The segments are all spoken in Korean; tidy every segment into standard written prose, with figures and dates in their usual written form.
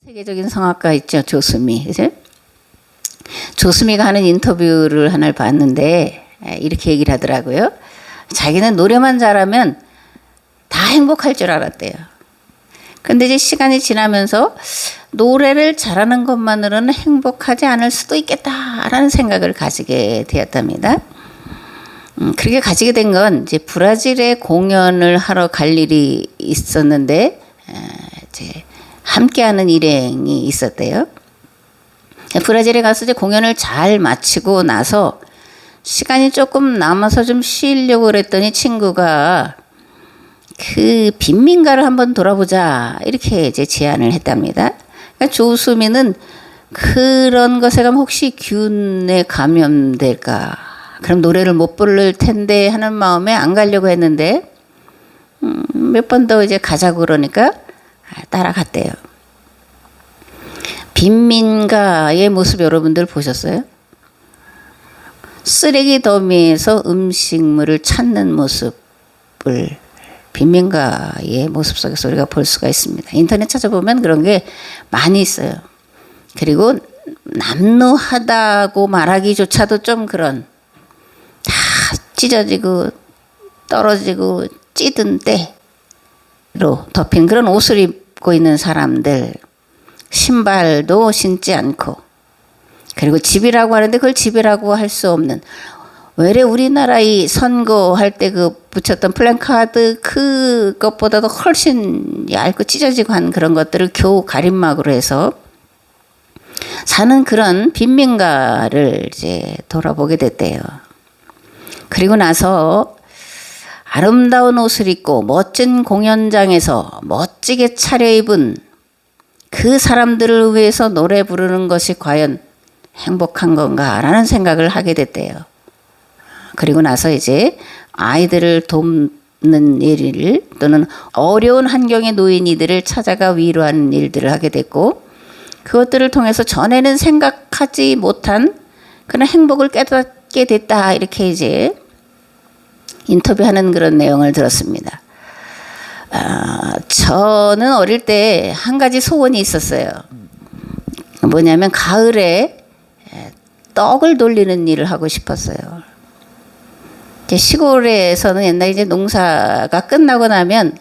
세계적인 성악가 있죠, 조수미. 그죠? 조수미가 하는 인터뷰를 하나를 봤는데 이렇게 얘기를 하더라고요. 자기는 노래만 잘하면 다 행복할 줄 알았대요. 근데 이제 시간이 지나면서 노래를 잘하는 것만으로는 행복하지 않을 수도 있겠다라는 생각을 가지게 되었답니다. 그렇게 가지게 된 건 이제 브라질에 공연을 하러 갈 일이 있었는데 이제 함께하는 일행이 있었대요. 브라질에 가서 이제 공연을 잘 마치고 나서 시간이 조금 남아서 좀 쉬려고 그랬더니 친구가 그 빈민가를 한번 돌아보자 이렇게 이제 제안을 했답니다. 그러니까 조수미는 그런 것에 가면 혹시 균에 감염될까? 그럼 노래를 못 부를 텐데 하는 마음에 안 가려고 했는데 몇 번 더 이제 가자고 그러니까 따라갔대요. 빈민가의 모습 여러분들 보셨어요? 쓰레기 더미에서 음식물을 찾는 모습을 빈민가의 모습 속에서 우리가 볼 수가 있습니다. 인터넷 찾아보면 그런 게 많이 있어요. 그리고 남루하다고 말하기조차도 좀 그런 다 찢어지고 떨어지고 찌든 때로 덮인 그런 옷을 입고 있는 사람들, 신발도 신지 않고, 그리고 집이라고 하는데 그걸 집이라고 할 수 없는, 왜래 우리나라 이 선거할 때 그 붙였던 플랜카드 그것보다도 훨씬 얇고 찢어지고 한 그런 것들을 겨우 가림막으로 해서 사는 그런 빈민가를 이제 돌아보게 됐대요. 그리고 나서 아름다운 옷을 입고 멋진 공연장에서 멋지게 차려입은 그 사람들을 위해서 노래 부르는 것이 과연 행복한 건가라는 생각을 하게 됐대요. 그리고 나서 이제 아이들을 돕는 일을 또는 어려운 환경에 놓인 이들을 찾아가 위로하는 일들을 하게 됐고, 그것들을 통해서 전에는 생각하지 못한 그런 행복을 깨닫게 됐다, 이렇게 이제 인터뷰하는 그런 내용을 들었습니다. 저는 어릴 때 한 가지 소원이 있었어요. 뭐냐면 가을에 떡을 돌리는 일을 하고 싶었어요. 시골에서는 옛날에 이제 농사가 끝나고 나면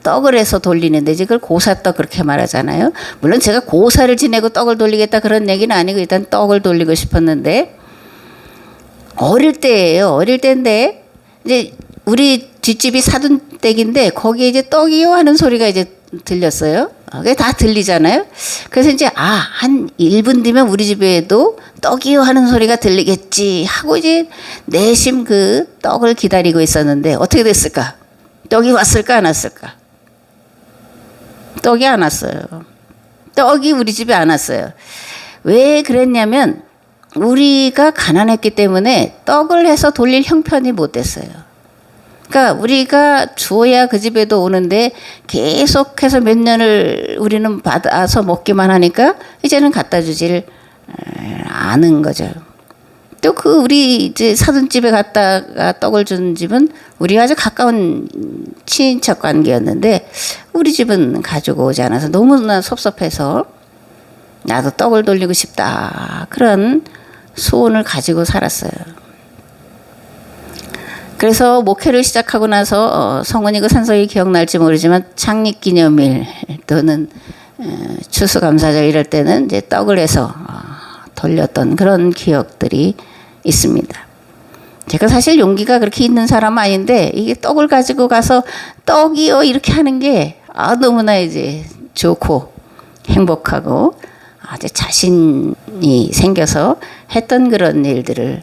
떡을 해서 돌리는데 이제 그걸 고사떡 그렇게 말하잖아요. 물론 제가 고사를 지내고 떡을 돌리겠다 그런 얘기는 아니고 일단 떡을 돌리고 싶었는데, 어릴 때예요. 어릴 때인데 이제 우리 뒷집이 사돈댁인데 거기에 이제 떡이요 하는 소리가 이제 들렸어요. 그게 다 들리잖아요. 그래서 이제 한 1분 뒤면 우리 집에도 떡이요 하는 소리가 들리겠지 하고 이제 내심 그 떡을 기다리고 있었는데 어떻게 됐을까? 떡이 왔을까 안 왔을까? 떡이 안 왔어요. 떡이 우리 집에 안 왔어요. 왜 그랬냐면 우리가 가난했기 때문에 떡을 해서 돌릴 형편이 못 됐어요. 그러니까 우리가 주어야 그 집에도 오는데 계속해서 몇 년을 우리는 받아서 먹기만 하니까 이제는 갖다 주질 않은 거죠. 또 그 우리 이제 사돈집에 갔다가 떡을 준 집은 우리가 아주 가까운 친인척 관계였는데 우리 집은 가지고 오지 않아서 너무나 섭섭해서 나도 떡을 돌리고 싶다, 그런 소원을 가지고 살았어요. 그래서 목회를 시작하고 나서 성은이 그 산소이 기억날지 모르지만 창립기념일 또는 추수감사절 이럴 때는 이제 떡을 해서 돌렸던 그런 기억들이 있습니다. 제가 사실 용기가 그렇게 있는 사람은 아닌데 이게 떡을 가지고 가서 떡이요 이렇게 하는 게 너무나 이제 좋고 행복하고 아주 자신이 생겨서 했던 그런 일들을,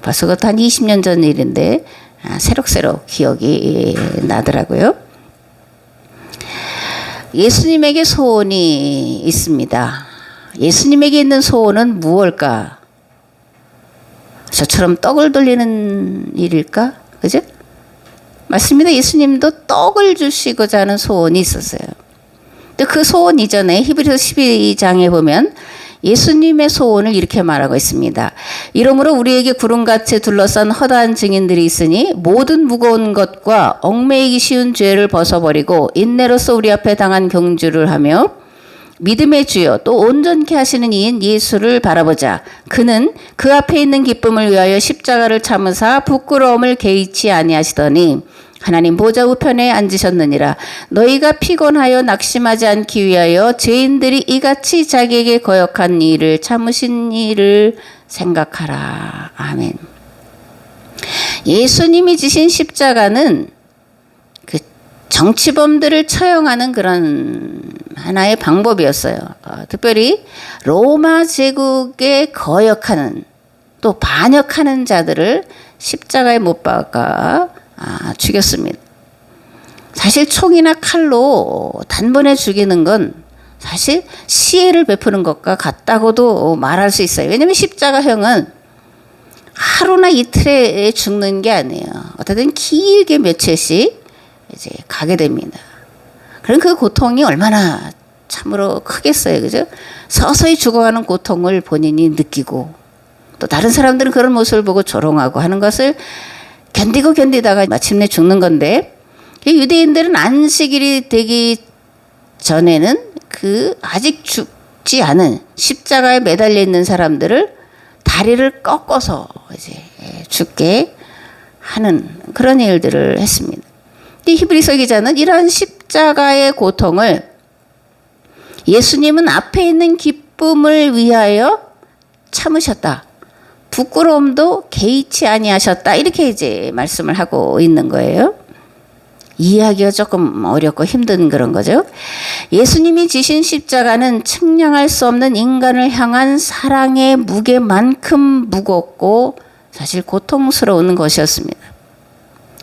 벌써 그것도 한 20년 전 일인데 새록새록 기억이 나더라고요. 예수님에게 소원이 있습니다. 예수님에게 있는 소원은 무엇일까? 저처럼 떡을 돌리는 일일까? 그죠? 맞습니다. 예수님도 떡을 주시고자 하는 소원이 있었어요. 또 그 소원 이전에 히브리서 12장에 보면 예수님의 소원을 이렇게 말하고 있습니다. 이러므로 우리에게 구름같이 둘러싼 허다한 증인들이 있으니 모든 무거운 것과 얽매이기 쉬운 죄를 벗어버리고 인내로서 우리 앞에 당한 경주를 하며 믿음의 주요 또 온전케 하시는 이인 예수를 바라보자. 그는 그 앞에 있는 기쁨을 위하여 십자가를 참으사 부끄러움을 개의치 아니하시더니 하나님 보좌 우편에 앉으셨느니라. 너희가 피곤하여 낙심하지 않기 위하여 죄인들이 이같이 자기에게 거역한 일을 참으신 일을 생각하라. 아멘. 예수님이 지신 십자가는 그 정치범들을 처형하는 그런 하나의 방법이었어요. 특별히 로마 제국에 거역하는 또 반역하는 자들을 십자가에 못 박아 죽였습니다. 사실 총이나 칼로 단번에 죽이는 건 사실 시혜를 베푸는 것과 같다고도 말할 수 있어요. 왜냐하면 십자가형은 하루나 이틀에 죽는 게 아니에요. 어쨌든 길게 며칠씩 이제 가게 됩니다. 그럼 그 고통이 얼마나 참으로 크겠어요. 그죠? 서서히 죽어가는 고통을 본인이 느끼고 또 다른 사람들은 그런 모습을 보고 조롱하고 하는 것을 견디다가 마침내 죽는 건데, 유대인들은 안식일이 되기 전에는 그 아직 죽지 않은 십자가에 매달려 있는 사람들을 다리를 꺾어서 이제 죽게 하는 그런 일들을 했습니다. 히브리서 기자는 이러한 십자가의 고통을 예수님은 앞에 있는 기쁨을 위하여 참으셨다. 부끄러움도 개의치 아니하셨다. 이렇게 이제 말씀을 하고 있는 거예요. 이해하기가 조금 어렵고 힘든 그런 거죠. 예수님이 지신 십자가는 측량할 수 없는 인간을 향한 사랑의 무게만큼 무겁고 사실 고통스러운 것이었습니다.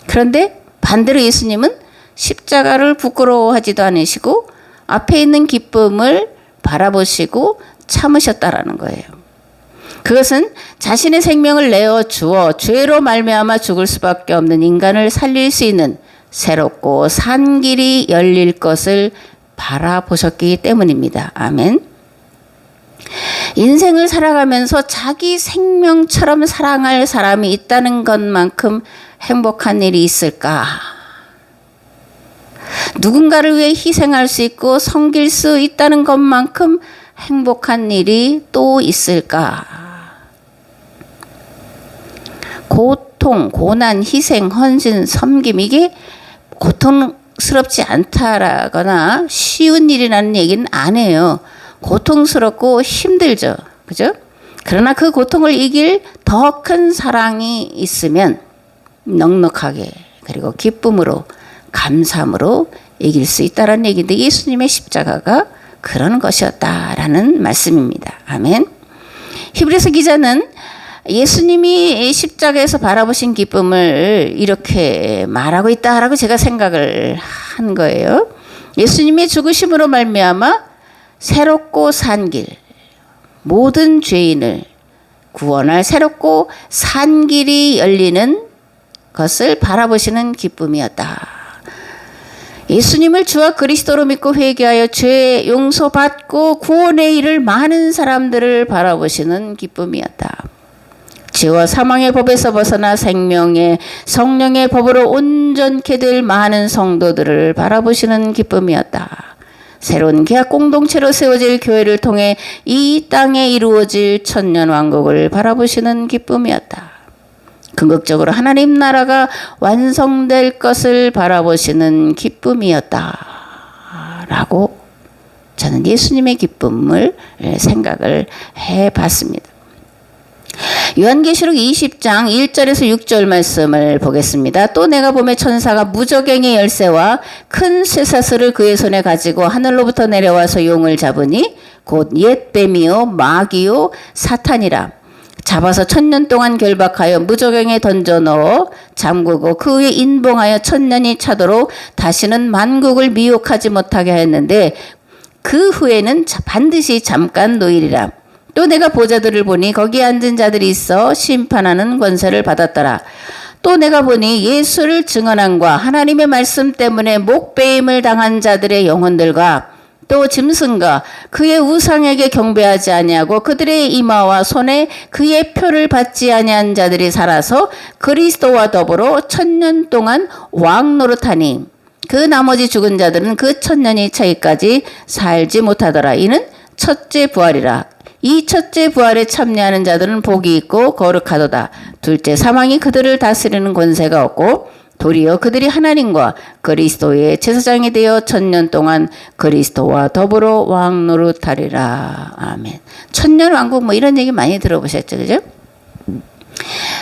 그런데 반대로 예수님은 십자가를 부끄러워하지도 않으시고 앞에 있는 기쁨을 바라보시고 참으셨다라는 거예요. 그것은 자신의 생명을 내어 주어 죄로 말미암아 죽을 수밖에 없는 인간을 살릴 수 있는 새롭고 산 길이 열릴 것을 바라보셨기 때문입니다. 아멘. 인생을 살아가면서 자기 생명처럼 사랑할 사람이 있다는 것만큼 행복한 일이 있을까? 누군가를 위해 희생할 수 있고 섬길 수 있다는 것만큼 행복한 일이 또 있을까? 고통, 고난, 희생, 헌신, 섬김, 이게 고통스럽지 않다라거나 쉬운 일이라는 얘기는 안 해요. 고통스럽고 힘들죠. 그죠? 그러나 그 고통을 이길 더 큰 사랑이 있으면 넉넉하게 그리고 기쁨으로 감사함으로 이길 수 있다라는 얘기인데, 예수님의 십자가가 그런 것이었다라는 말씀입니다. 아멘. 히브리서 기자는 예수님이 십자가에서 바라보신 기쁨을 이렇게 말하고 있다라고 제가 생각을 한 거예요. 예수님의 죽으심으로 말미암아 새롭고 산 길, 모든 죄인을 구원할 새롭고 산 길이 열리는 것을 바라보시는 기쁨이었다. 예수님을 주와 그리스도로 믿고 회개하여 죄 용서받고 구원에 이를 많은 사람들을 바라보시는 기쁨이었다. 죄와 사망의 법에서 벗어나 생명의 성령의 법으로 온전케 될 많은 성도들을 바라보시는 기쁨이었다. 새로운 계약 공동체로 세워질 교회를 통해 이 땅에 이루어질 천년왕국을 바라보시는 기쁨이었다. 궁극적으로 하나님 나라가 완성될 것을 바라보시는 기쁨이었다. 라고 저는 예수님의 기쁨을 생각을 해봤습니다. 요한계시록 20장 1절에서 6절 말씀을 보겠습니다. 또 내가 보매 천사가 무저갱의 열쇠와 큰 쇠사슬을 그의 손에 가지고 하늘로부터 내려와서 용을 잡으니 곧 옛 뱀이요 마귀요 사탄이라. 잡아서 1000년 동안 결박하여 무저갱에 던져 넣어 잠그고 그 후에 인봉하여 1000년이 차도록 다시는 만국을 미혹하지 못하게 하였는데 그 후에는 반드시 잠깐 노일이라. 또 내가 보좌들을 보니 거기에 앉은 자들이 있어 심판하는 권세를 받았더라. 또 내가 보니 예수를 증언함과 하나님의 말씀 때문에 목베임을 당한 자들의 영혼들과 또 짐승과 그의 우상에게 경배하지 아니하고 그들의 이마와 손에 그의 표를 받지 아니한 자들이 살아서 그리스도와 더불어 1000년 동안 왕 노릇하니 그 나머지 죽은 자들은 그 천년이 차기까지 살지 못하더라. 이는 첫째 부활이라. 이 첫째 부활에 참여하는 자들은 복이 있고 거룩하도다. 둘째 사망이 그들을 다스리는 권세가 없고 도리어 그들이 하나님과 그리스도의 제사장이 되어 천년 동안 그리스도와 더불어 왕노릇하리라. 아멘. 천년 왕국 뭐 이런 얘기 많이 들어보셨죠, 그죠?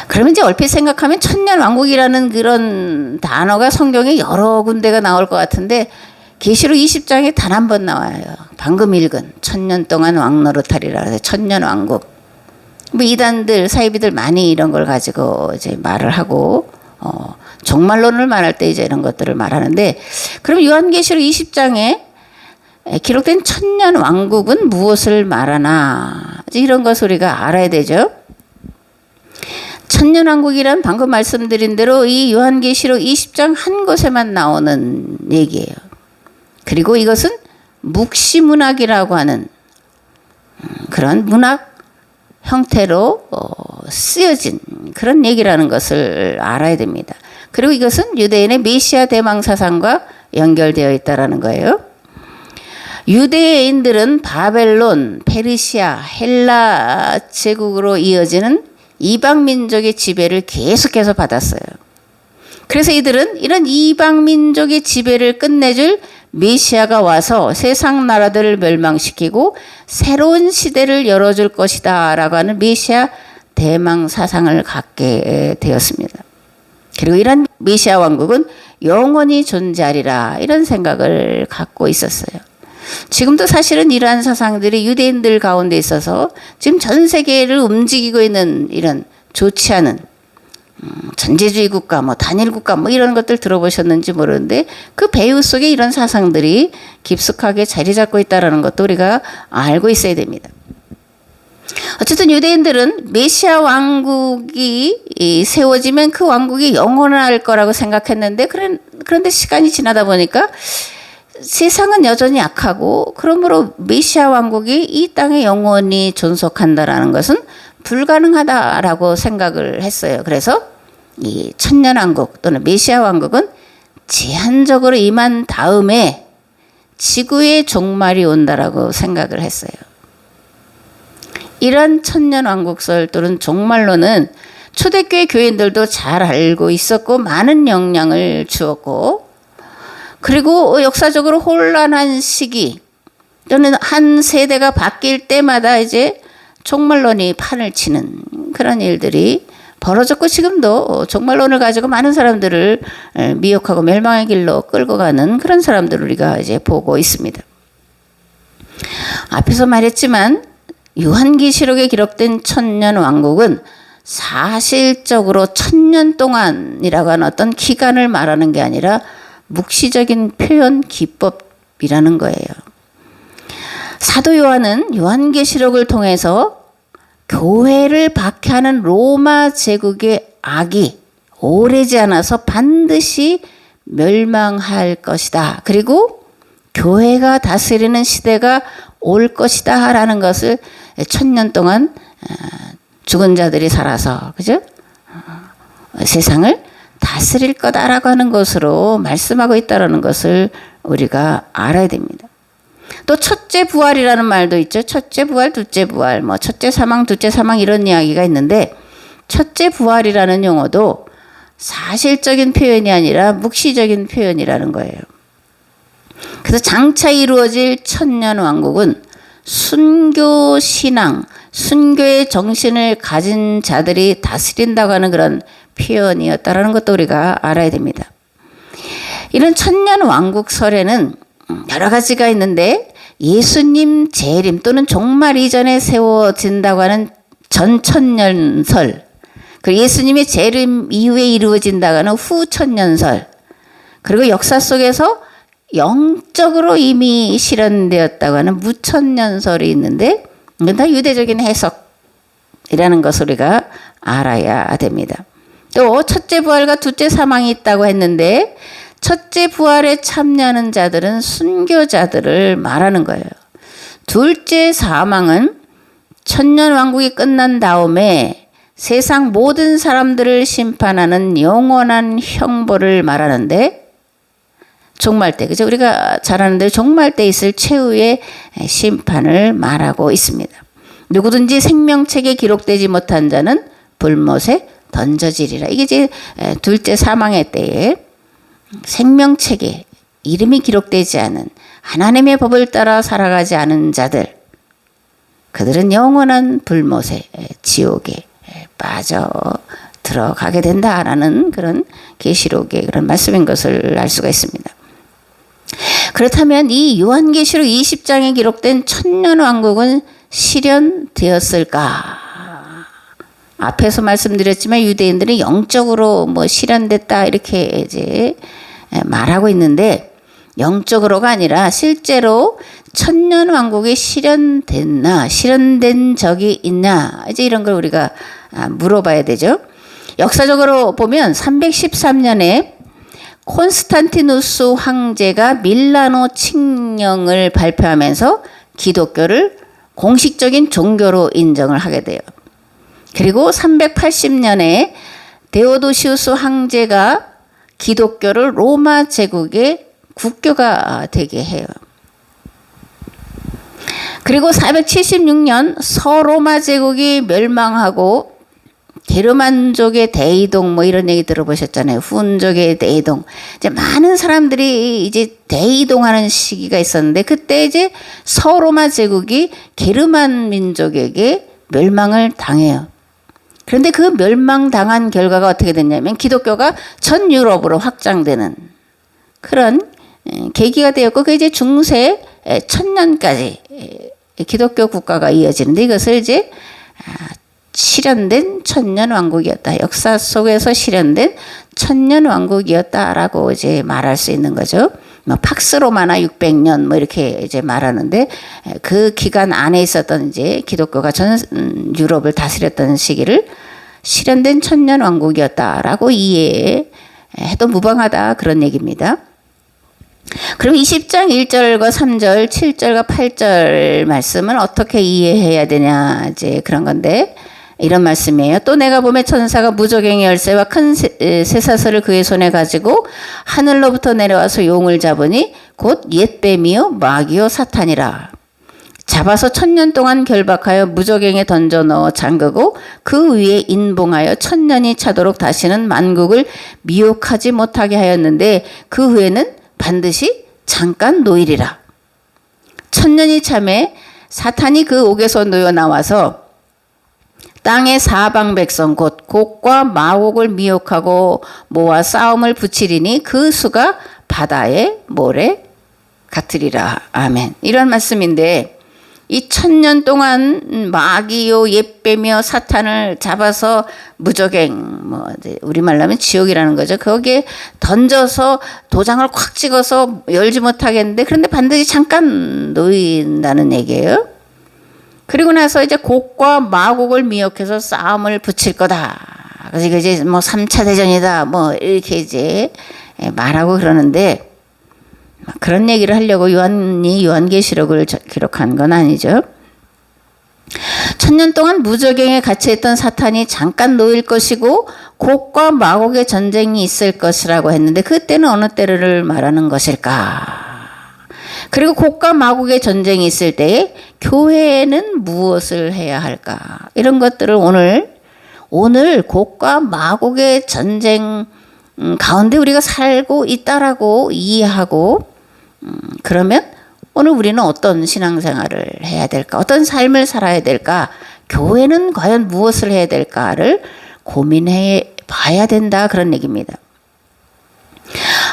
그러면 이제 얼핏 생각하면 천년 왕국이라는 그런 단어가 성경에 여러 군데가 나올 것 같은데 계시록 20장에 단 한 번 나와요. 방금 읽은 천년 동안 왕노릇하리라. 그래서 천년 왕국. 뭐 이단들 사이비들 많이 이런 걸 가지고 이제 말을 하고 종말론을 말할 때 이제 이런 것들을 말하는데, 그럼 요한계시록 20장에 기록된 천년 왕국은 무엇을 말하나, 이런 것을 우리가 알아야 되죠. 천년 왕국이란 방금 말씀드린 대로 이 요한계시록 20장 한 곳에만 나오는 얘기예요. 그리고 이것은 묵시문학이라고 하는 그런 문학 형태로 쓰여진 그런 얘기라는 것을 알아야 됩니다. 그리고 이것은 유대인의 메시아 대망 사상과 연결되어 있다는 거예요. 유대인들은 바벨론, 페르시아, 헬라 제국으로 이어지는 이방 민족의 지배를 계속해서 받았어요. 그래서 이들은 이런 이방 민족의 지배를 끝내줄 메시아가 와서 세상 나라들을 멸망시키고 새로운 시대를 열어줄 것이다 라고 하는 메시아 대망 사상을 갖게 되었습니다. 그리고 이런 메시아 왕국은 영원히 존재하리라, 이런 생각을 갖고 있었어요. 지금도 사실은 이러한 사상들이 유대인들 가운데 있어서 지금 전 세계를 움직이고 있는 이런 좋지 않은 전제주의 국가, 뭐 단일 국가, 뭐 이런 것들 들어보셨는지 모르는데 그 배후 속에 이런 사상들이 깊숙하게 자리 잡고 있다는 것도 우리가 알고 있어야 됩니다. 어쨌든 유대인들은 메시아 왕국이 세워지면 그 왕국이 영원할 거라고 생각했는데, 그런데 시간이 지나다 보니까 세상은 여전히 약하고, 그러므로 메시아 왕국이 이 땅에 영원히 존속한다라는 것은 불가능하다라고 생각을 했어요. 그래서 이 천년 왕국 또는 메시아 왕국은 제한적으로 임한 다음에 지구의 종말이 온다라고 생각을 했어요. 이런 천년 왕국설 또는 종말론은 초대교회 교인들도 잘 알고 있었고 많은 영향을 주었고, 그리고 역사적으로 혼란한 시기 또는 한 세대가 바뀔 때마다 이제 종말론이 판을 치는 그런 일들이 벌어졌고, 지금도 종말론을 가지고 많은 사람들을 미혹하고 멸망의 길로 끌고 가는 그런 사람들을 우리가 이제 보고 있습니다. 앞에서 말했지만 요한계시록에 기록된 천년 왕국은 사실적으로 천년 동안이라고 하는 어떤 기간을 말하는 게 아니라 묵시적인 표현 기법이라는 거예요. 사도 요한은 요한계시록을 통해서 교회를 박해하는 로마 제국의 악이 오래지 않아서 반드시 멸망할 것이다. 그리고 교회가 다스리는 시대가 올 것이다 라는 것을 천년 동안 죽은 자들이 살아서, 그죠? 세상을 다스릴 거다라고 하는 것으로 말씀하고 있다는 것을 우리가 알아야 됩니다. 또 첫째 부활이라는 말도 있죠. 첫째 부활, 둘째 부활, 뭐 첫째 사망, 둘째 사망 이런 이야기가 있는데, 첫째 부활이라는 용어도 사실적인 표현이 아니라 묵시적인 표현이라는 거예요. 그래서 장차 이루어질 천년 왕국은 순교 신앙, 순교의 정신을 가진 자들이 다스린다고 하는 그런 표현이었다라는 것도 우리가 알아야 됩니다. 이런 천년 왕국설에는 여러 가지가 있는데, 예수님 재림 또는 종말 이전에 세워진다고 하는 전천년설, 그리고 예수님의 재림 이후에 이루어진다고 하는 후천년설, 그리고 역사 속에서 영적으로 이미 실현되었다고 하는 무천년설이 있는데, 이건 다 유대적인 해석이라는 것을 우리가 알아야 됩니다. 또 첫째 부활과 둘째 사망이 있다고 했는데, 첫째 부활에 참여하는 자들은 순교자들을 말하는 거예요. 둘째 사망은 천년 왕국이 끝난 다음에 세상 모든 사람들을 심판하는 영원한 형벌을 말하는데, 종말 때, 그죠? 우리가 잘 아는 대로 종말 때 있을 최후의 심판을 말하고 있습니다. 누구든지 생명책에 기록되지 못한 자는 불못에 던져지리라. 이게 이제 둘째 사망의 때에 생명책에 이름이 기록되지 않은 하나님의 법을 따라 살아가지 않은 자들, 그들은 영원한 불못에 지옥에 빠져 들어가게 된다라는 그런 계시록의 그런 말씀인 것을 알 수가 있습니다. 그렇다면 이 요한계시록 20장에 기록된 천년왕국은 실현되었을까? 앞에서 말씀드렸지만 유대인들은 영적으로 뭐 실현됐다 이렇게 이제 말하고 있는데, 영적으로가 아니라 실제로 천년왕국이 실현됐나, 실현된 적이 있나, 이제 이런 걸 우리가 물어봐야 되죠. 역사적으로 보면 313년에 콘스탄티누스 황제가 밀라노 칙령을 발표하면서 기독교를 공식적인 종교로 인정을 하게 돼요. 그리고 380년에 데오도시우스 황제가 기독교를 로마 제국의 국교가 되게 해요. 그리고 476년 서로마 제국이 멸망하고 게르만족의 대이동 뭐 이런 얘기 들어보셨잖아요. 훈족의 대이동. 이제 많은 사람들이 이제 대이동하는 시기가 있었는데, 그때 이제 서로마 제국이 게르만 민족에게 멸망을 당해요. 그런데 그 멸망당한 결과가 어떻게 됐냐면 기독교가 전 유럽으로 확장되는 그런 계기가 되었고, 그게 이제 중세 1000년까지 기독교 국가가 이어지는데, 이것을 이제 실현된 천년왕국이었다. 역사 속에서 실현된 천년왕국이었다라고 이제 말할 수 있는 거죠. 뭐 팍스로마나 600년 뭐 이렇게 이제 말하는데, 그 기간 안에 있었던 이제 기독교가 전 유럽을 다스렸던 시기를 실현된 천년왕국이었다라고 이해해도 무방하다, 그런 얘기입니다. 그럼 20장 1절과 3절, 7절과 8절 말씀은 어떻게 이해해야 되냐, 이제 그런 건데, 이런 말씀이에요. 또 내가 보매 천사가 무저갱의 열쇠와 큰 쇠사슬을 그의 손에 가지고 하늘로부터 내려와서 용을 잡으니 곧 옛뱀이요 마귀요 사탄이라. 잡아서 1000년 동안 결박하여 무저갱에 던져 넣어 잠그고 그 위에 인봉하여 1000년이 차도록 다시는 만국을 미혹하지 못하게 하였는데, 그 후에는 반드시 잠깐 노일이라. 1000년이 참에 사탄이 그 옥에서 놓여 나와서 땅의 사방 백성 곧 곡과 마곡을 미혹하고 모아 싸움을 붙이리니 그 수가 바다의 모래 같으리라. 아멘. 이런 말씀인데, 이 1000년 동안 마귀요 옛뱀이요 사탄을 잡아서 무저갱, 뭐 우리말로 하면 지옥이라는 거죠. 거기에 던져서 도장을 콱 찍어서 열지 못하게 했는데, 그런데 반드시 잠깐 놓인다는 얘기예요. 그리고 나서 이제 곡과 마곡을 미혹해서 싸움을 붙일 거다. 그래서 이제 뭐 3차 대전이다. 뭐 이렇게 이제 말하고 그러는데, 그런 얘기를 하려고 요한이 요한계시록을 기록한 건 아니죠. 1000년 동안 무저갱에 갇혀있던 사탄이 잠깐 놓일 것이고 곡과 마곡의 전쟁이 있을 것이라고 했는데, 그때는 어느 때를 말하는 것일까? 그리고 곡과 마곡의 전쟁이 있을 때에 교회는 무엇을 해야 할까? 이런 것들을 오늘 곡과 마곡의 전쟁 가운데 우리가 살고 있다라고 이해하고, 그러면 오늘 우리는 어떤 신앙생활을 해야 될까? 어떤 삶을 살아야 될까? 교회는 과연 무엇을 해야 될까를 고민해 봐야 된다, 그런 얘기입니다.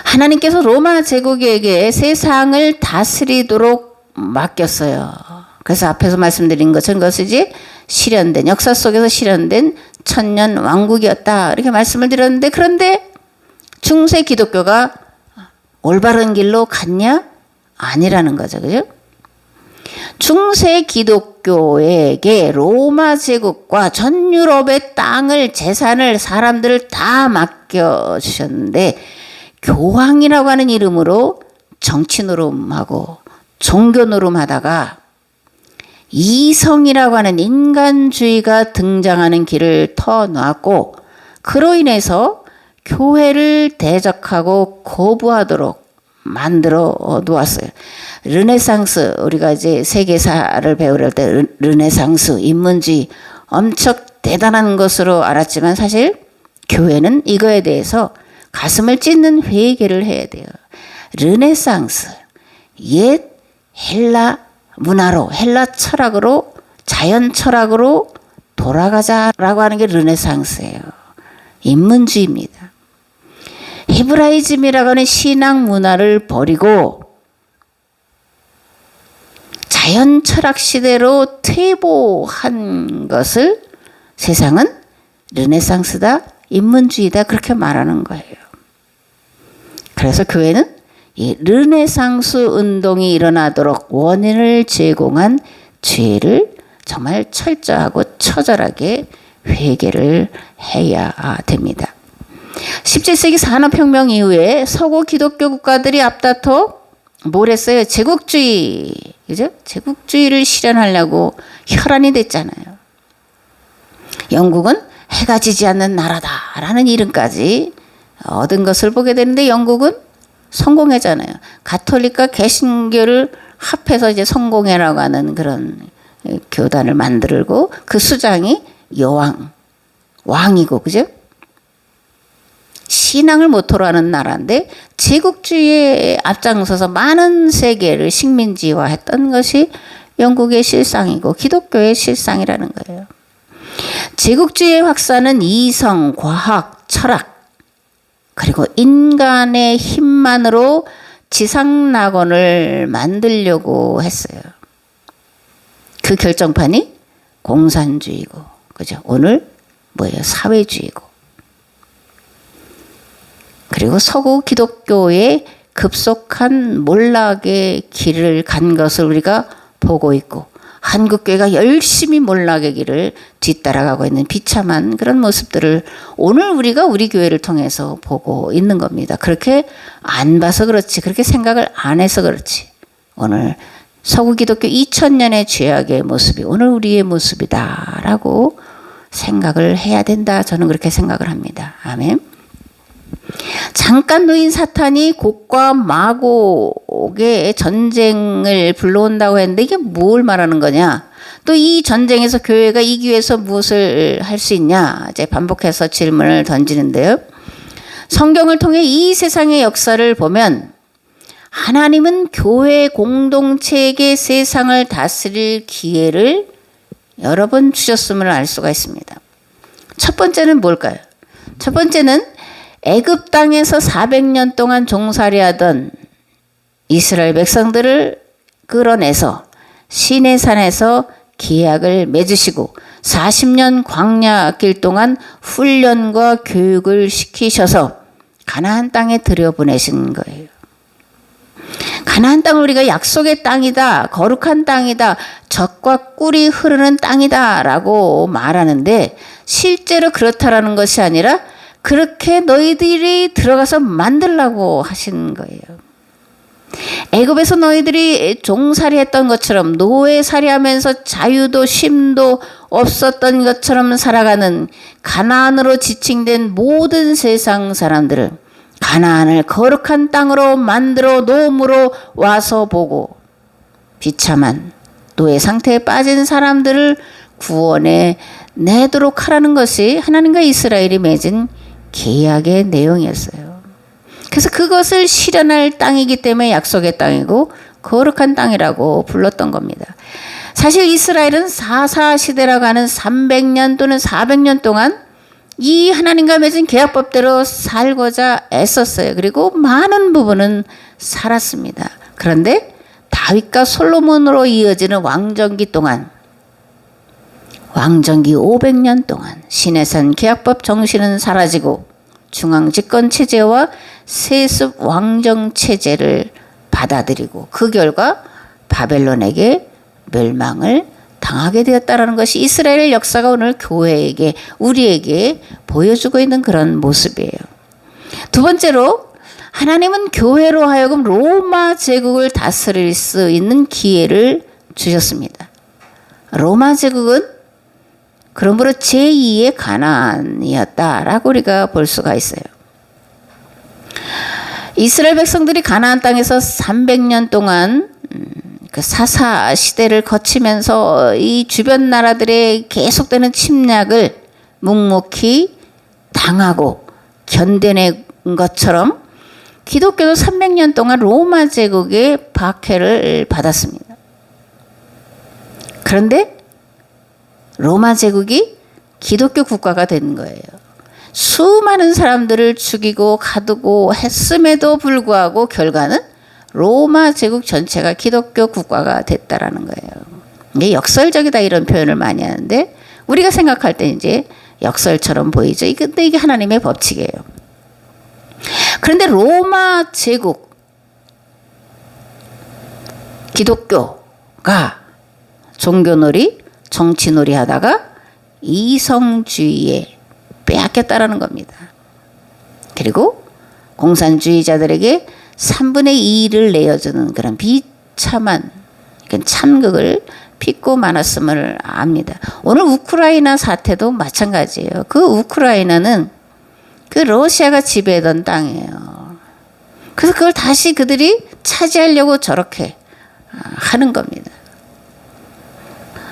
하나님께서 로마 제국에게 세상을 다스리도록 맡겼어요. 그래서 앞에서 말씀드린 것처럼 그것이 이제 실현된, 역사 속에서 실현된 천년 왕국이었다, 이렇게 말씀을 드렸는데, 그런데 중세 기독교가 올바른 길로 갔냐? 아니라는 거죠. 그죠? 중세 기독교에게 로마 제국과 전 유럽의 땅을, 재산을, 사람들을 다 맡겨주셨는데, 교황이라고 하는 이름으로 정치 노름하고 종교 노름하다가 이성이라고 하는 인간주의가 등장하는 길을 터놓았고, 그로 인해서 교회를 대적하고 거부하도록 만들어 놓았어요. 르네상스, 우리가 이제 세계사를 배우려 때 르네상스, 인문주의 엄청 대단한 것으로 알았지만 사실 교회는 이거에 대해서 가슴을 찢는 회개를 해야 돼요. 르네상스, 옛 헬라 문화로, 헬라 철학으로, 자연 철학으로 돌아가자라고 하는 게 르네상스예요. 인문주의입니다. 헤브라이즘이라고 하는 신앙 문화를 버리고 자연 철학 시대로 퇴보한 것을 세상은 르네상스다, 인문주의다 그렇게 말하는 거예요. 그래서 교회는 이 르네상스 운동이 일어나도록 원인을 제공한 죄를 정말 철저하고 처절하게 회개를 해야 됩니다. 17세기 산업혁명 이후에 서구 기독교 국가들이 앞다퉈 뭘 했어요? 제국주의, 그죠? 제국주의를 실현하려고 혈안이 됐잖아요. 영국은 해가 지지 않는 나라다라는 이름까지 얻은 것을 보게 되는데 영국은 성공회잖아요. 가톨릭과 개신교를 합해서 이제 성공회라고 하는 그런 교단을 만들고 그 수장이 왕이고, 그죠? 신앙을 모토로 하는 나라인데 제국주의에 앞장서서 많은 세계를 식민지화했던 것이 영국의 실상이고 기독교의 실상이라는 거예요. 제국주의의 확산은 이성, 과학, 철학 그리고 인간의 힘만으로 지상낙원을 만들려고 했어요. 그 결정판이 공산주의고, 그죠? 오늘 뭐예요? 사회주의고. 그리고 서구 기독교의 급속한 몰락의 길을 간 것을 우리가 보고 있고 한국교회가 열심히 몰락의 길을 뒤따라가고 있는 비참한 그런 모습들을 오늘 우리가 우리 교회를 통해서 보고 있는 겁니다. 그렇게 안 봐서 그렇지, 그렇게 생각을 안 해서 그렇지, 오늘 서구 기독교 2000년의 죄악의 모습이 오늘 우리의 모습이다라고 생각을 해야 된다. 저는 그렇게 생각을 합니다. 아멘. 잠깐 놓인 사탄이 곡과 마곡의 전쟁을 불러온다고 했는데 이게 뭘 말하는 거냐? 또 이 전쟁에서 교회가 이기기 위해서 무엇을 할 수 있냐? 이제 반복해서 질문을 던지는데요. 성경을 통해 이 세상의 역사를 보면 하나님은 교회 공동체에게 세상을 다스릴 기회를 여러 번 주셨음을 알 수가 있습니다. 첫 번째는 뭘까요? 첫 번째는 애굽 땅에서 400년 동안 종살이하던 이스라엘 백성들을 끌어내서 시내산에서 계약을 맺으시고 40년 광야 길 동안 훈련과 교육을 시키셔서 가나안 땅에 들여보내신 거예요. 가나안 땅을 우리가 약속의 땅이다, 거룩한 땅이다, 젖과 꿀이 흐르는 땅이다 라고 말하는데 실제로 그렇다라는 것이 아니라 그렇게 너희들이 들어가서 만들라고 하신 거예요. 애굽에서 너희들이 종살이했던 것처럼 노예살이하면서 자유도 쉼도 없었던 것처럼 살아가는 가나안으로 지칭된 모든 세상 사람들을 가나안을 거룩한 땅으로 만들어 놓음으로 와서 보고 비참한 노예 상태에 빠진 사람들을 구원해 내도록 하라는 것이 하나님과 이스라엘이 맺은 계약의 내용이었어요. 그래서 그것을 실현할 땅이기 때문에 약속의 땅이고 거룩한 땅이라고 불렀던 겁니다. 사실 이스라엘은 사사시대라고 하는 300년 또는 400년 동안 이 하나님과 맺은 계약법대로 살고자 애썼어요. 그리고 많은 부분은 살았습니다. 그런데 다윗과 솔로몬으로 이어지는 왕정기 동안 왕정기 500년 동안 시내산 계약법 정신은 사라지고 중앙집권 체제와 세습 왕정 체제를 받아들이고 그 결과 바벨론에게 멸망을 당하게 되었다는 것이 이스라엘 역사가 오늘 교회에게 우리에게 보여주고 있는 그런 모습이에요. 두 번째로 하나님은 교회로 하여금 로마 제국을 다스릴 수 있는 기회를 주셨습니다. 로마 제국은 그러므로 제2의 가나안이었다라고 우리가 볼 수가 있어요. 이스라엘 백성들이 가나안 땅에서 300년 동안 그 사사 시대를 거치면서 이 주변 나라들의 계속되는 침략을 묵묵히 당하고 견뎌낸 것처럼 기독교도 300년 동안 로마 제국의 박해를 받았습니다. 그런데 로마 제국이 기독교 국가가 된 거예요. 수많은 사람들을 죽이고 가두고 했음에도 불구하고 결과는 로마 제국 전체가 기독교 국가가 됐다라는 거예요. 이게 역설적이다 이런 표현을 많이 하는데 우리가 생각할 때 이제 역설처럼 보이죠. 근데 이게 하나님의 법칙이에요. 그런데 로마 제국 기독교가 종교놀이, 정치놀이 하다가 이성주의에 빼앗겼다라는 겁니다. 그리고 공산주의자들에게 3분의 2를 내어주는 그런 비참한 참극을 빚고 말았음을 압니다. 오늘 우크라이나 사태도 마찬가지예요. 그 우크라이나는 그 러시아가 지배하던 땅이에요. 그래서 그걸 다시 그들이 차지하려고 저렇게 하는 겁니다.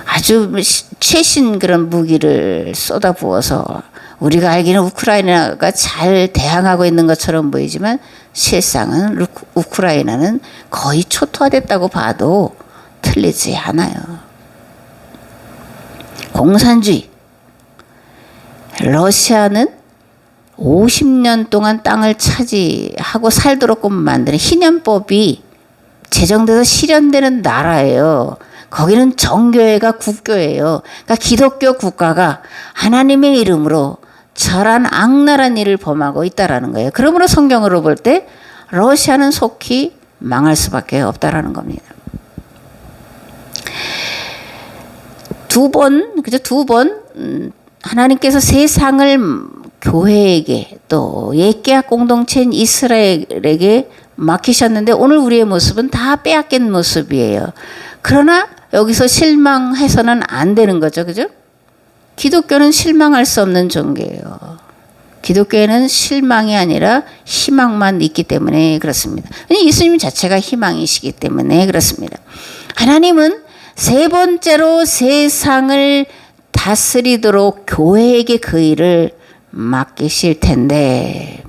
아주 최신 그런 무기를 쏟아부어서 우리가 알기는 우크라이나가 잘 대항하고 있는 것처럼 보이지만 실상은 우크라이나는 거의 초토화됐다고 봐도 틀리지 않아요. 공산주의. 러시아는 50년 동안 땅을 차지하고 살도록 만드는 희년법이 제정돼서 실현되는 나라예요. 거기는 정교회가 국교예요. 그러니까 기독교 국가가 하나님의 이름으로 절한 악랄한 일을 범하고 있다라는 거예요. 그러므로 성경으로 볼 때 러시아는 속히 망할 수밖에 없다라는 겁니다. 두 번 하나님께서 세상을 교회에게 또 옛계약 공동체인 이스라엘에게 맡기셨는데 오늘 우리의 모습은 다 빼앗긴 모습이에요. 그러나 여기서 실망해서는 안 되는 거죠. 그죠? 기독교는 실망할 수 없는 종교예요. 기독교에는 실망이 아니라 희망만 있기 때문에 그렇습니다. 예수님 자체가 희망이시기 때문에 그렇습니다. 하나님은 세 번째로 세상을 다스리도록 교회에게 그 일을 맡기실 텐데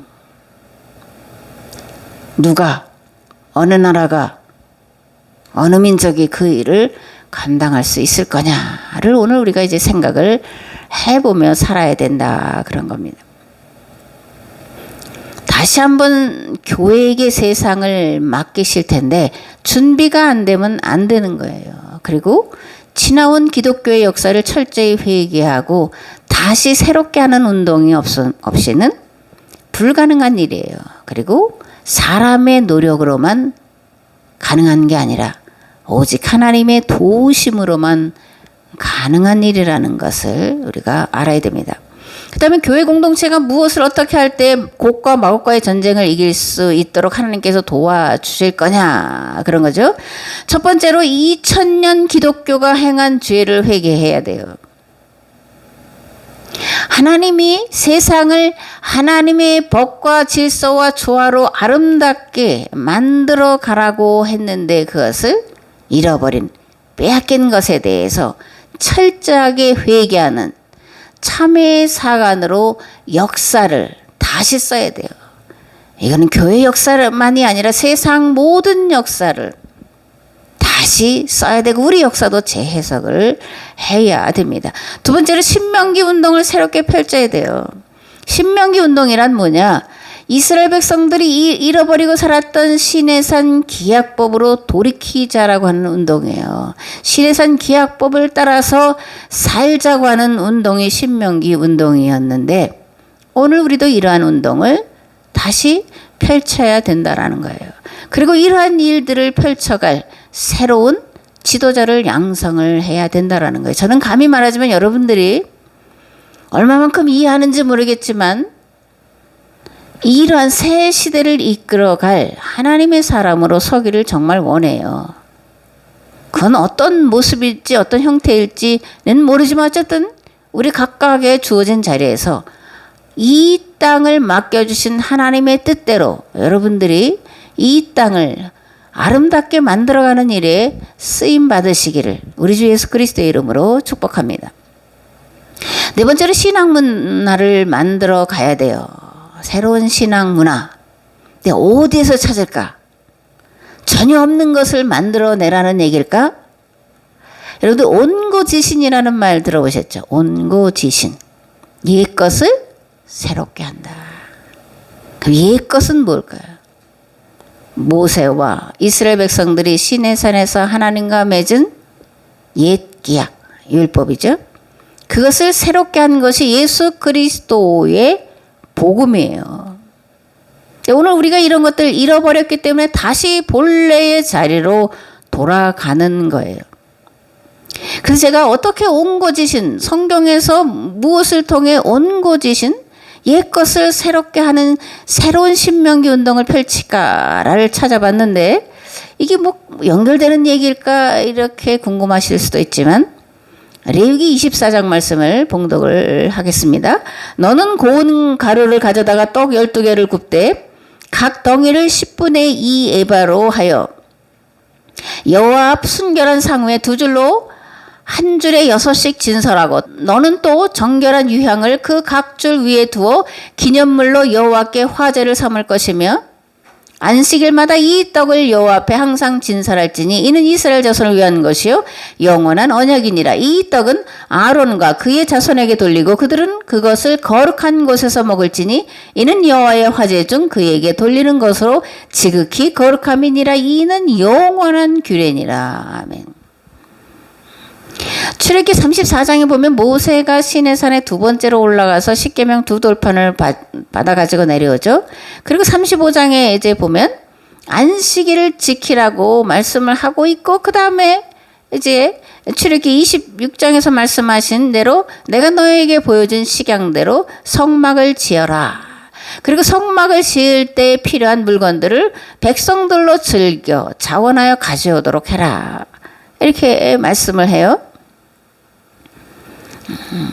누가 어느 나라가 어느 민족이 그 일을 감당할 수 있을 거냐를 오늘 우리가 이제 생각을 해보며 살아야 된다 그런 겁니다. 다시 한번 교회에게 세상을 맡기실 텐데 준비가 안 되면 안 되는 거예요. 그리고 지나온 기독교의 역사를 철저히 회개하고 다시 새롭게 하는 운동이 없이는 불가능한 일이에요. 그리고 사람의 노력으로만 가능한 게 아니라 오직 하나님의 도우심으로만 가능한 일이라는 것을 우리가 알아야 됩니다. 그 다음에 교회 공동체가 무엇을 어떻게 할 때 곡과 마곡과의 전쟁을 이길 수 있도록 하나님께서 도와주실 거냐 그런 거죠. 첫 번째로 2000년 기독교가 행한 죄를 회개해야 돼요. 하나님이 세상을 하나님의 법과 질서와 조화로 아름답게 만들어 가라고 했는데 그것을 잃어버린 빼앗긴 것에 대해서 철저하게 회개하는 참회의 사관으로 역사를 다시 써야 돼요. 이거는 교회 역사만이 아니라 세상 모든 역사를 다시 써야 되고 우리 역사도 재해석을 해야 됩니다. 두 번째로 신명기 운동을 새롭게 펼쳐야 돼요. 신명기 운동이란 뭐냐? 이스라엘 백성들이 잃어버리고 살았던 시내산 기약법으로 돌이키자라고 하는 운동이에요. 시내산 기약법을 따라서 살자고 하는 운동이 신명기 운동이었는데 오늘 우리도 이러한 운동을 다시 펼쳐야 된다라는 거예요. 그리고 이러한 일들을 펼쳐갈 새로운 지도자를 양성을 해야 된다라는 거예요. 저는 감히 말하지만 여러분들이 얼마만큼 이해하는지 모르겠지만 이러한 새 시대를 이끌어갈 하나님의 사람으로 서기를 정말 원해요. 그건 어떤 모습일지 어떤 형태일지는 모르지만 어쨌든 우리 각각의 주어진 자리에서 이 땅을 맡겨주신 하나님의 뜻대로 여러분들이 이 땅을 아름답게 만들어가는 일에 쓰임 받으시기를 우리 주 예수 그리스도의 이름으로 축복합니다. 네 번째로 신앙 문화를 만들어 가야 돼요. 새로운 신앙 문화. 근데 어디에서 찾을까? 전혀 없는 것을 만들어내라는 얘기일까? 여러분들 온고지신이라는 말 들어보셨죠? 온고지신. 옛것을 새롭게 한다. 그럼 옛것은 뭘까요? 모세와 이스라엘 백성들이 시내산에서 하나님과 맺은 옛 기약, 율법이죠. 그것을 새롭게 한 것이 예수 그리스도의 복음이에요. 오늘 우리가 이런 것들 잃어버렸기 때문에 다시 본래의 자리로 돌아가는 거예요. 그래서 제가 어떻게 온고지신, 성경에서 무엇을 통해 온고지신, 옛것을 새롭게 하는 새로운 신명기 운동을 펼칠까를 찾아봤는데 이게 뭐 연결되는 얘기일까 이렇게 궁금하실 수도 있지만 레위기 24장 말씀을 봉독을 하겠습니다. 너는 고운 가루를 가져다가 떡 12개를 굽되 각 덩이를 10분의 2 에바로 하여 여호와 앞 순결한 상우에 두 줄로 한 줄에 6씩 진설하고 너는 또 정결한 유향을 그 각 줄 위에 두어 기념물로 여호와께 화제를 삼을 것이며 안식일마다 이 떡을 여호와 앞에 항상 진설할지니 이는 이스라엘 자손을 위한 것이요 영원한 언약이니라. 이 떡은 아론과 그의 자손에게 돌리고 그들은 그것을 거룩한 곳에서 먹을지니 이는 여호와의 화제 중 그에게 돌리는 것으로 지극히 거룩함이니라. 이는 영원한 규례니라. 아멘. 출애굽기 34장에 보면 모세가 시내산에 두 번째로 올라가서 십계명 두 돌판을 받아 가지고 내려오죠. 그리고 35장에 이제 보면 안식일을 지키라고 말씀을 하고 있고 그 다음에 이제 출애굽기 26장에서 말씀하신 대로 내가 너에게 보여준 식양대로 성막을 지어라. 그리고 성막을 지을 때 필요한 물건들을 백성들로 즐겨 자원하여 가져오도록 해라. 이렇게 말씀을 해요.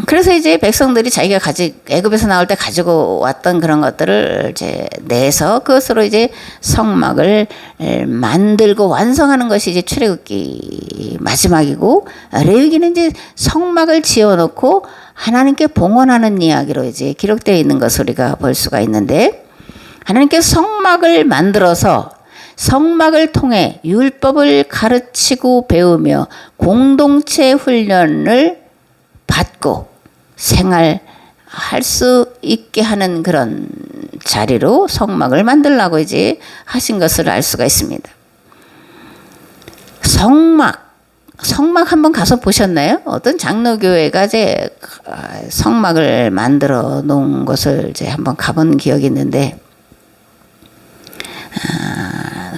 그래서 이제 백성들이 자기가 애굽에서 나올 때 가지고 왔던 그런 것들을 이제 내서 그것으로 이제 성막을 만들고 완성하는 것이 이제 출애굽기 마지막이고 레위기는 이제 성막을 지어놓고 하나님께 봉헌하는 이야기로 이제 기록되어 있는 것을 우리가 볼 수가 있는데 하나님께서 성막을 만들어서 성막을 통해 율법을 가르치고 배우며 공동체 훈련을 받고 생활할 수 있게 하는 그런 자리로 성막을 만들라고 이제 하신 것을 알 수가 있습니다. 성막 한번 가서 보셨나요? 어떤 장로교회가 이제 성막을 만들어 놓은 것을 이제 한번 가본 기억이 있는데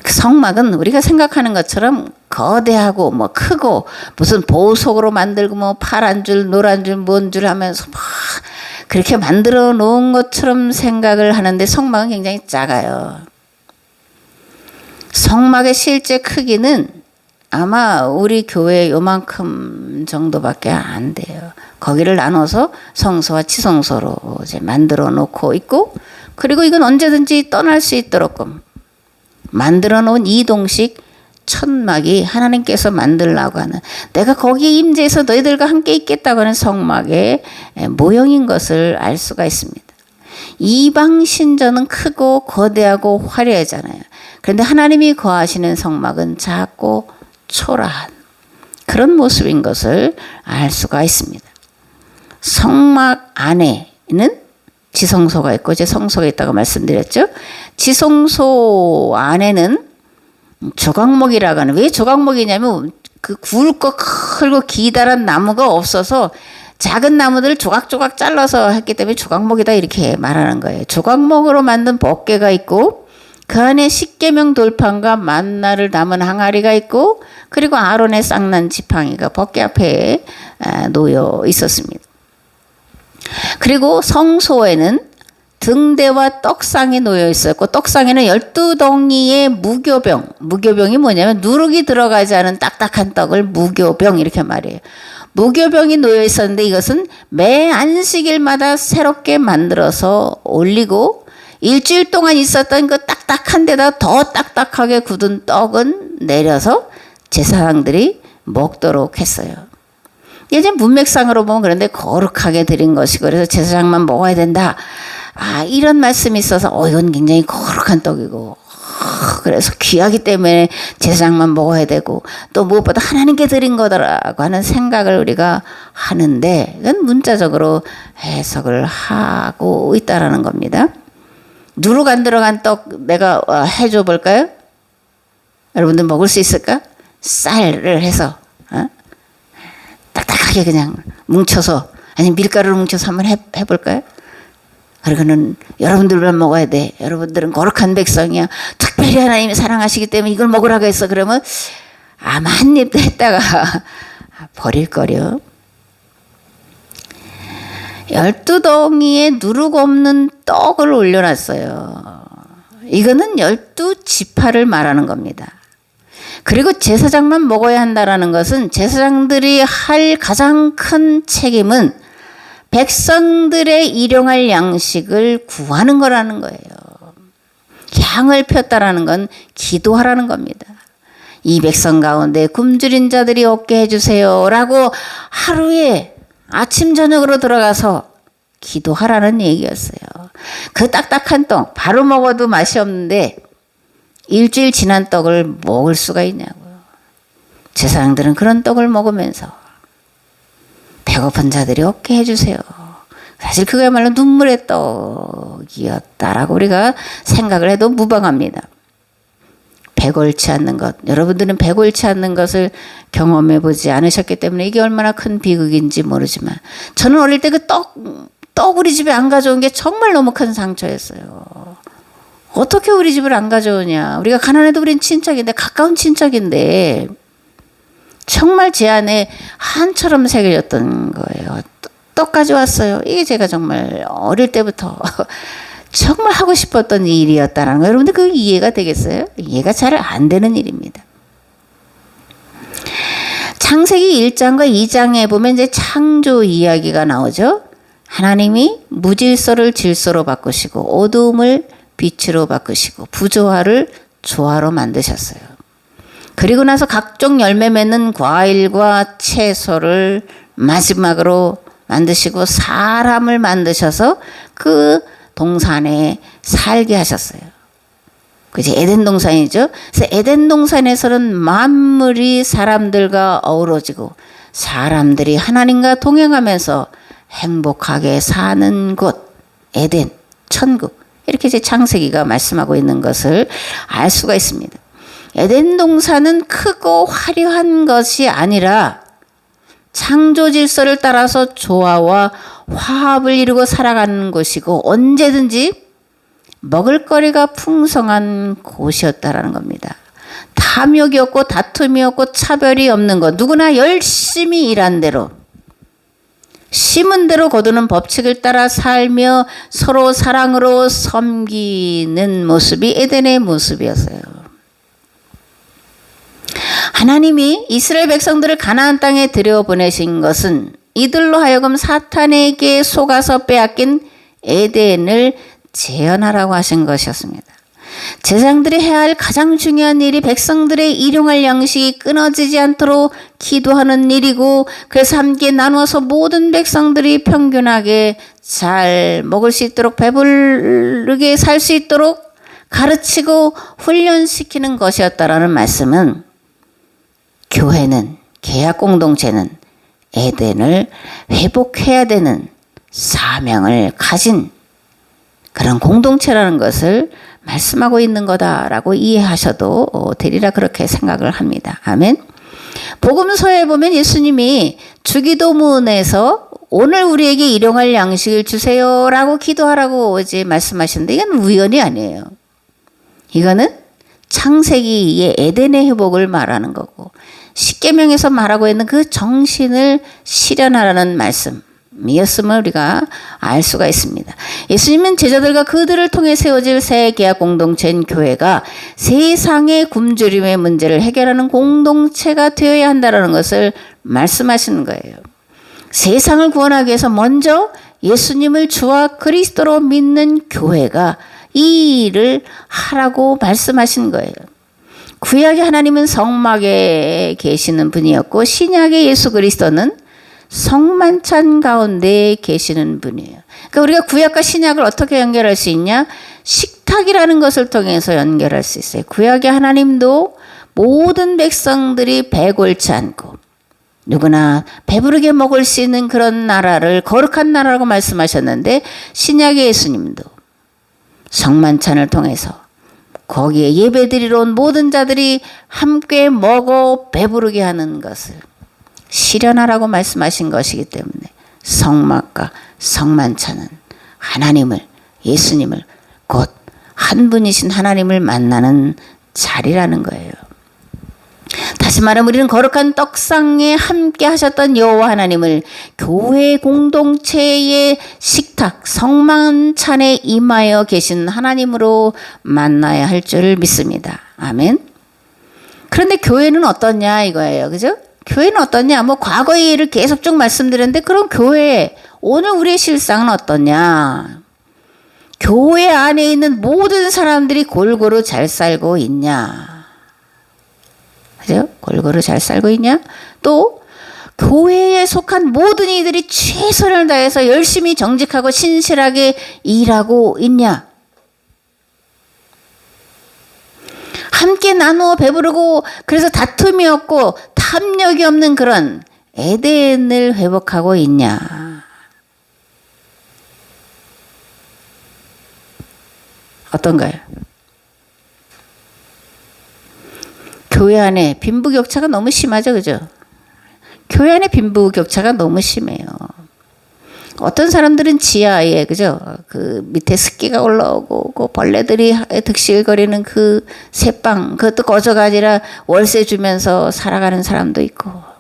그 성막은 우리가 생각하는 것처럼 거대하고 뭐 크고 무슨 보석으로 만들고 뭐 파란 줄 노란 줄 뭔 줄 하면서 막 그렇게 만들어 놓은 것처럼 생각을 하는데 성막은 굉장히 작아요. 성막의 실제 크기는 아마 우리 교회 요만큼 정도밖에 안 돼요. 거기를 나눠서 성소와 지성소로 이제 만들어 놓고 있고 그리고 이건 언제든지 떠날 수 있도록 만들어 놓은 이동식 천막이 하나님께서 만들라고 하는 내가 거기에 임재해서 너희들과 함께 있겠다고 하는 성막의 모형인 것을 알 수가 있습니다. 이방 신전은 크고 거대하고 화려하잖아요. 그런데 하나님이 거하시는 성막은 작고 초라한 그런 모습인 것을 알 수가 있습니다. 성막 안에는 지성소가 있고 이제 성소가 있다고 말씀드렸죠. 지성소 안에는 조각목이라고 하는 왜 조각목이냐면 그 굵고 크고 기다란 나무가 없어서 작은 나무들을 조각조각 잘라서 했기 때문에 조각목이다 이렇게 말하는 거예요. 조각목으로 만든 법궤가 있고 그 안에 십계명 돌판과 만나를 담은 항아리가 있고 그리고 아론의 쌍난 지팡이가 법궤 앞에 놓여 있었습니다. 그리고 성소에는 등대와 떡상이 놓여 있었고 떡상에는 12덩이의 무교병이 뭐냐면 누룩이 들어가지 않은 딱딱한 떡을 무교병 이렇게 말해요. 무교병이 놓여 있었는데 이것은 매 안식일마다 새롭게 만들어서 올리고 일주일 동안 있었던 그 딱딱한 데다 더 딱딱하게 굳은 떡은 내려서 제사장들이 먹도록 했어요. 이제 문맥상으로 보면 그런데 거룩하게 드린 것이고 그래서 제사장만 먹어야 된다. 이런 말씀이 있어서 이건 굉장히 거룩한 떡이고 그래서 귀하기 때문에 제사장만 먹어야 되고 또 무엇보다 하나님께 드린 거다라고 하는 생각을 우리가 하는데 이건 문자적으로 해석을 하고 있다라는 겁니다. 누룩 안 들어간 떡 내가 해줘 볼까요? 여러분들 먹을 수 있을까? 쌀을 해서 딱딱하게 그냥 뭉쳐서 아니면 밀가루를 뭉쳐서 한번 해볼까요? 그러고는 여러분들만 먹어야 돼. 여러분들은 거룩한 백성이야. 특별히 하나님이 사랑하시기 때문에 이걸 먹으라고 했어. 그러면 아마 한 입 했다가 버릴 거려. 12덩이에 누룩 없는 떡을 올려놨어요. 이거는 12지파를 말하는 겁니다. 그리고 제사장만 먹어야 한다라는 것은 제사장들이 할 가장 큰 책임은 백성들의 일용할 양식을 구하는 거라는 거예요. 향을 폈다라는 건 기도하라는 겁니다. 이 백성 가운데 굶주린 자들이 없게 해주세요 라고 하루에 아침 저녁으로 들어가서 기도하라는 얘기였어요. 그 딱딱한 떡 바로 먹어도 맛이 없는데 일주일 지난 떡을 먹을 수가 있냐고요. 제사장들은 그런 떡을 먹으면서 배고픈 자들이 없게 해주세요. 사실 그야말로 눈물의 떡이었다라고 우리가 생각을 해도 무방합니다. 배골치 않는 것. 여러분들은 배골치 않는 것을 경험해 보지 않으셨기 때문에 이게 얼마나 큰 비극인지 모르지만 저는 어릴 때 그 떡 우리 집에 안 가져온 게 정말 너무 큰 상처였어요. 어떻게 우리 집을 안 가져오냐. 우리가 가난해도 우린 친척인데 가까운 친척인데 정말 제 안에 한처럼 새겨졌던 거예요. 떡 가져왔어요. 이게 제가 정말 어릴 때부터 정말 하고 싶었던 일이었다는 거. 여러분들 그 이해가 되겠어요? 이해가 잘 안 되는 일입니다. 창세기 1장과 2장에 보면 이제 창조 이야기가 나오죠. 하나님이 무질서를 질서로 바꾸시고 어두움을 빛으로 바꾸시고 부조화를 조화로 만드셨어요. 그리고 나서 각종 열매 맺는 과일과 채소를 마지막으로 만드시고 사람을 만드셔서 그 동산에 살게 하셨어요. 그게 에덴 동산이죠. 그래서 에덴 동산에서는 만물이 사람들과 어우러지고 사람들이 하나님과 동행하면서 행복하게 사는 곳, 에덴, 천국. 이렇게 이제 창세기가 말씀하고 있는 것을 알 수가 있습니다. 에덴 동산은 크고 화려한 것이 아니라 창조 질서를 따라서 조화와 화합을 이루고 살아가는 곳이고 언제든지 먹을거리가 풍성한 곳이었다라는 겁니다. 탐욕이 없고 다툼이 없고 차별이 없는 것. 누구나 열심히 일한 대로 심은 대로 거두는 법칙을 따라 살며 서로 사랑으로 섬기는 모습이 에덴의 모습이었어요. 하나님이 이스라엘 백성들을 가나안 땅에 들여보내신 것은 이들로 하여금 사탄에게 속아서 빼앗긴 에덴을 재현하라고 하신 것이었습니다. 제사장들이 해야 할 가장 중요한 일이 백성들의 일용할 양식이 끊어지지 않도록 기도하는 일이고 그래서 함께 나누어서 모든 백성들이 평균하게 잘 먹을 수 있도록 배부르게 살 수 있도록 가르치고 훈련시키는 것이었다라는 말씀은 교회는 계약 공동체는 에덴을 회복해야 되는 사명을 가진 그런 공동체라는 것을 말씀하고 있는 거다라고 이해하셔도 되리라 그렇게 생각을 합니다. 아멘. 복음서에 보면 예수님이 주기도문에서 오늘 우리에게 일용할 양식을 주세요라고 기도하라고 이제 말씀하시는데 이건 우연이 아니에요. 이거는 창세기의 에덴의 회복을 말하는 거고 십계명에서 말하고 있는 그 정신을 실현하라는 말씀. 이었음을 우리가 알 수가 있습니다. 예수님은 제자들과 그들을 통해 세워질 새 계약 공동체인 교회가 세상의 굶주림의 문제를 해결하는 공동체가 되어야 한다는 것을 말씀하시는 거예요. 세상을 구원하기 위해서 먼저 예수님을 주와 그리스도로 믿는 교회가 이 일을 하라고 말씀하신 거예요. 구약의 하나님은 성막에 계시는 분이었고 신약의 예수 그리스도는 성만찬 가운데 계시는 분이에요. 그러니까 우리가 구약과 신약을 어떻게 연결할 수 있냐? 식탁이라는 것을 통해서 연결할 수 있어요. 구약의 하나님도 모든 백성들이 배골치 않고 누구나 배부르게 먹을 수 있는 그런 나라를 거룩한 나라라고 말씀하셨는데 신약의 예수님도 성만찬을 통해서 거기에 예배드리러 온 모든 자들이 함께 먹어 배부르게 하는 것을 실현하라고 말씀하신 것이기 때문에 성막과 성만찬은 하나님을, 예수님을 곧 한 분이신 하나님을 만나는 자리라는 거예요. 다시 말하면 우리는 거룩한 떡상에 함께 하셨던 여호와 하나님을 교회 공동체의 식탁 성만찬에 임하여 계신 하나님으로 만나야 할 줄 믿습니다. 아멘. 그런데 교회는 어떠냐 이거예요. 그죠? 교회는 어떠냐? 뭐 과거의 일을 계속 쭉 말씀드렸는데 그럼 교회 오늘 우리의 실상은 어떠냐? 교회 안에 있는 모든 사람들이 골고루 잘 살고 있냐? 그죠? 골고루 잘 살고 있냐? 또 교회에 속한 모든 이들이 최선을 다해서 열심히 정직하고 신실하게 일하고 있냐? 함께 나누어 배부르고 그래서 다툼이 없고 탐욕이 없는 그런 에덴을 회복하고 있냐? 어떤가요? 교회 안에 빈부격차가 너무 심하죠, 그죠? 교회 안에 빈부격차가 너무 심해요. 어떤 사람들은 지하에, 그죠? 그 밑에 습기가 올라오고, 그 벌레들이 득실거리는 그 새빵, 그것도 거저가 아니라 월세 주면서 살아가는 사람도 있고.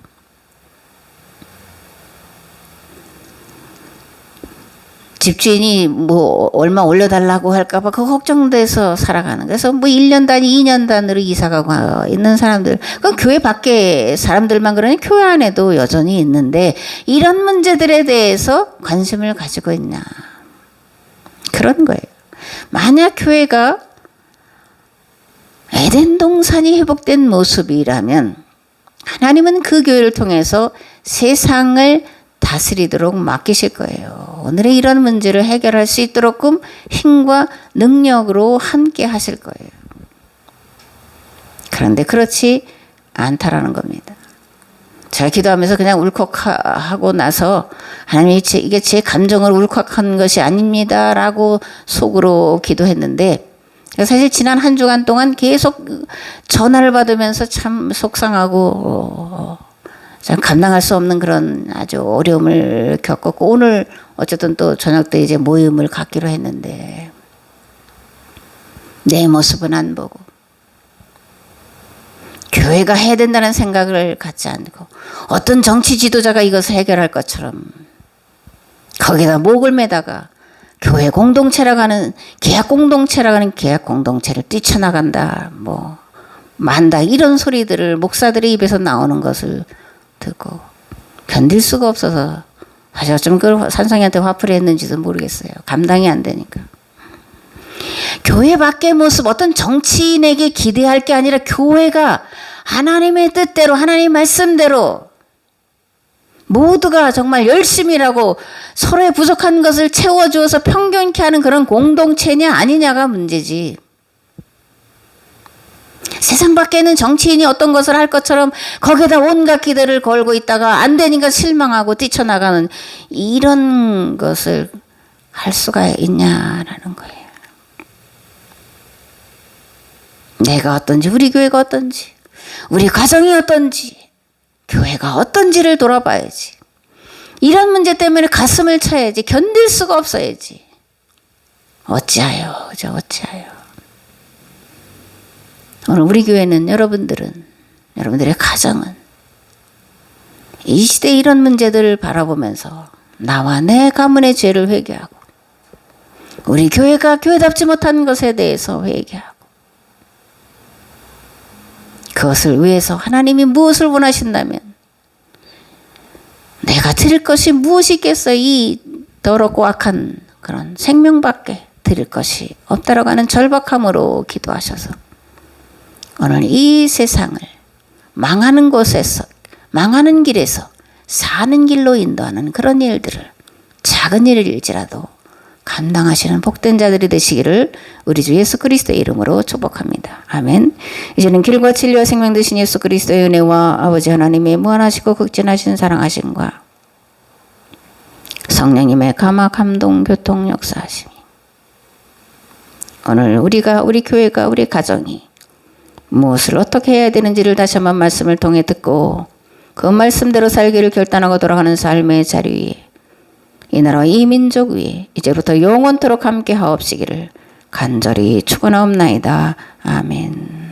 집주인이 뭐 얼마 올려달라고 할까봐 그 걱정돼서 살아가는. 그래서 뭐 1년 단위, 2년 단위로 이사가고 있는 사람들. 그건 교회 밖에 사람들만 그러니 교회 안에도 여전히 있는데 이런 문제들에 대해서 관심을 가지고 있냐. 그런 거예요. 만약 교회가 에덴 동산이 회복된 모습이라면 하나님은 그 교회를 통해서 세상을 다스리도록 맡기실 거예요. 오늘의 이런 문제를 해결할 수 있도록끔 힘과 능력으로 함께 하실 거예요. 그런데 그렇지 않다라는 겁니다. 제가 기도하면서 그냥 울컥하고 나서 하나님 이게 제 감정을 울컥한 것이 아닙니다라고 속으로 기도했는데 사실 지난 한 주간 동안 계속 전화를 받으면서 참 속상하고 참 감당할 수 없는 그런 아주 어려움을 겪었고 오늘 어쨌든 또 저녁 때 이제 모임을 갖기로 했는데 내 모습은 안 보고 교회가 해야 된다는 생각을 갖지 않고 어떤 정치 지도자가 이것을 해결할 것처럼 거기다 목을 매다가 교회 공동체라고 하는 계약 공동체라고 하는 계약 공동체를 뛰쳐나간다 뭐 만다 이런 소리들을 목사들의 입에서 나오는 것을 듣고 견딜 수가 없어서 사실 어쩌면 그걸 산성이한테 화풀이 했는지도 모르겠어요. 감당이 안 되니까. 교회 밖의 모습 어떤 정치인에게 기대할 게 아니라 교회가 하나님의 뜻대로 하나님의 말씀대로 모두가 정말 열심히 일하고 서로의 부족한 것을 채워주어서 평균케 하는 그런 공동체냐 아니냐가 문제지. 세상 밖에는 정치인이 어떤 것을 할 것처럼 거기에다 온갖 기대를 걸고 있다가 안 되니까 실망하고 뛰쳐나가는 이런 것을 할 수가 있냐라는 거예요. 내가 어떤지 우리 교회가 어떤지 우리 가정이 어떤지 교회가 어떤지를 돌아봐야지. 이런 문제 때문에 가슴을 쳐야지. 견딜 수가 없어야지. 어찌하여 어찌하여. 오늘 우리 교회는 여러분들의 가정은 이 시대에 이런 문제들을 바라보면서 나와 내 가문의 죄를 회개하고 우리 교회가 교회답지 못한 것에 대해서 회개하고 그것을 위해서 하나님이 무엇을 원하신다면 내가 드릴 것이 무엇이 있겠어. 이 더럽고 악한 그런 생명밖에 드릴 것이 없다라고 하는 절박함으로 기도하셔서 오늘 이 세상을 망하는 곳에서 망하는 길에서 사는 길로 인도하는 그런 일들을 작은 일일지라도 감당하시는 복된 자들이 되시기를 우리 주 예수 그리스도의 이름으로 축복합니다. 아멘. 이제는 길과 진리와 생명 되신 예수 그리스도의 은혜와 아버지 하나님의 무한하시고 극진하신 사랑하심과 성령님의 감화 감동 교통 역사하심이 오늘 우리 교회가 우리 가정이 무엇을 어떻게 해야 되는지를 다시 한번 말씀을 통해 듣고 그 말씀대로 살기를 결단하고 돌아가는 삶의 자리 위에 이 나라와 이 민족 위에 이제부터 영원토록 함께 하옵시기를 간절히 축원하옵나이다. 아멘.